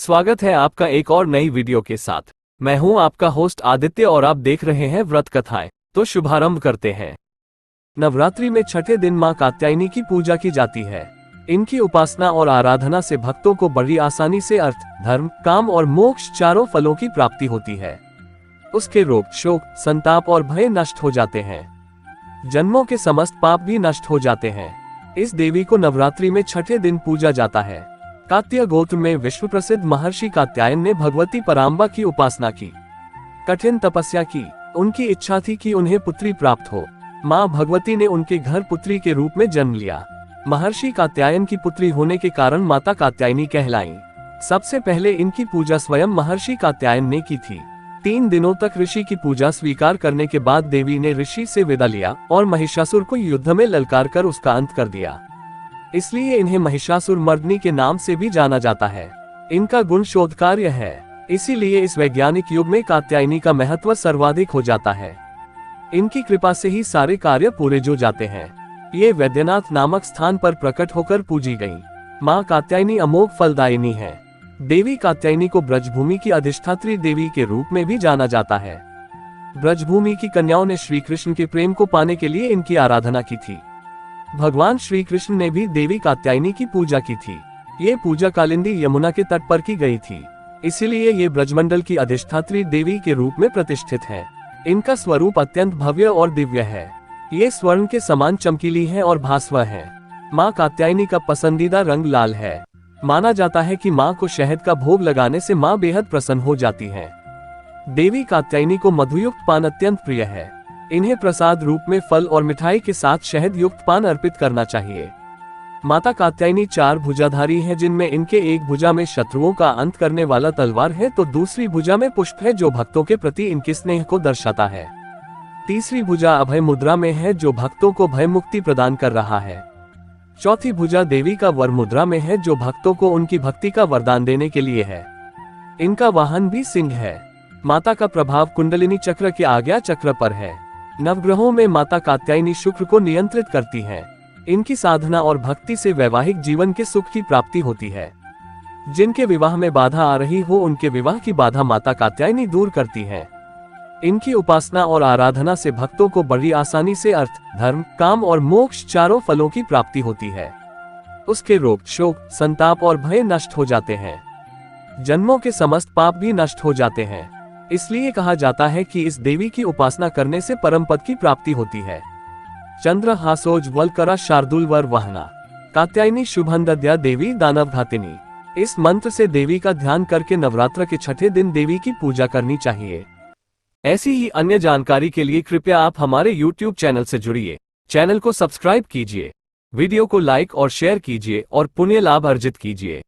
स्वागत है आपका एक और नई वीडियो के साथ। मैं हूं आपका होस्ट आदित्य और आप देख रहे हैं व्रत कथाएं। तो शुभारंभ करते हैं। नवरात्रि में छठे दिन मां कात्यायनी की पूजा की जाती है। इनकी उपासना और आराधना से भक्तों को बड़ी आसानी से अर्थ, धर्म, काम और मोक्ष चारों फलों की प्राप्ति होती है। उसके रोग, शोक, संताप और भय नष्ट हो जाते हैं। जन्मों के समस्त पाप भी नष्ट हो जाते हैं। इस देवी को नवरात्रि में छठे दिन पूजा जाता है। कात्य गोत्र में विश्व प्रसिद्ध महर्षि कात्यायन ने भगवती पराम्बा की उपासना की, कठिन तपस्या की। उनकी इच्छा थी कि उन्हें पुत्री प्राप्त हो। मां भगवती ने उनके घर पुत्री के रूप में जन्म लिया। महर्षि कात्यायन की पुत्री होने के कारण माता कात्यायनी कहलाईं। सबसे पहले इनकी पूजा स्वयं महर्षि कात्यायन ने की थी। 3 दिनों तक ऋषि की पूजा स्वीकार करने के बाद देवी ने ऋषि से विदा लिया और महिषासुर को युद्ध में ललकार कर उसका अंत कर दिया। इसलिए इन्हें महिषासुर मर्दिनी के नाम से भी जाना जाता है। इनका गुण शोध कार्य है, इसीलिए इस वैज्ञानिक युग में कात्यायनी का महत्व सर्वाधिक हो जाता है। इनकी कृपा से ही सारे कार्य पूरे जो जाते हैं। ये वैद्यनाथ नामक स्थान पर प्रकट होकर पूजी गयी। माँ कात्यायनी अमोघ फलदायिनी है। देवी कात्यायनी को ब्रजभूमि की अधिष्ठात्री देवी के रूप में भी जाना जाता है। ब्रजभूमि की कन्याओं ने श्री कृष्ण के प्रेम को पाने के लिए इनकी आराधना की थी। भगवान श्री कृष्ण ने भी देवी कात्यायनी की पूजा की थी। ये पूजा कालिंदी यमुना के तट पर की गई थी, इसीलिए ये ब्रजमंडल की अधिष्ठात्री देवी के रूप में प्रतिष्ठित है। इनका स्वरूप अत्यंत भव्य और दिव्य है। ये स्वर्ण के समान चमकीली है और भास्वर है। माँ कात्यायनी का पसंदीदा रंग लाल है। माना जाता है कि माँ को शहद का भोग लगाने से माँ बेहद प्रसन्न हो जाती हैं। देवी कात्यायनी को मधुयुक्त पान अत्यंत प्रिय है। इन्हें प्रसाद रूप में फल और मिठाई के साथ शहद युक्त पान अर्पित करना चाहिए। माता कात्यायनी 4 भुजाधारी है, जिनमें इनके एक भुजा में शत्रुओं का अंत करने वाला तलवार है, तो दूसरी भुजा में पुष्प है जो भक्तों के प्रति इनके स्नेह को दर्शाता है। तीसरी भुजा अभय मुद्रा में है जो भक्तों को भय मुक्ति प्रदान कर रहा है। चौथी भुजा देवी का वर मुद्रा में है जो भक्तों को उनकी भक्ति का वरदान देने के लिए है। इनका वाहन भी सिंह है। माता का प्रभाव कुंडलिनी चक्र के आज्ञा चक्र पर है। नवग्रहों में माता कात्यायनी शुक्र को नियंत्रित करती हैं। इनकी साधना और भक्ति से वैवाहिक जीवन के सुख की प्राप्ति होती है। जिनके विवाह में बाधा आ रही हो उनके विवाह की बाधा माता कात्यायनी दूर करती हैं। इनकी उपासना और आराधना से भक्तों को बड़ी आसानी से अर्थ, धर्म, काम और मोक्ष चारों फलों की प्राप्ति होती है। उसके रोग, शोक, संताप और भय नष्ट हो जाते हैं। जन्मों के समस्त पाप भी नष्ट हो जाते हैं। इसलिए कहा जाता है कि इस देवी की उपासना करने से परम पद की प्राप्ति होती है। चंद्र हासोज्वल करा शार्दुल वर वहना, कात्यायनी शुभंदद्या देवी दानव घातिनी। इस मंत्र से देवी का ध्यान करके नवरात्र के छठे दिन देवी की पूजा करनी चाहिए। ऐसी ही अन्य जानकारी के लिए कृपया आप हमारे YouTube चैनल से जुड़िए। चैनल को सब्सक्राइब कीजिए, वीडियो को लाइक और शेयर कीजिए और पुण्य लाभ अर्जित कीजिए।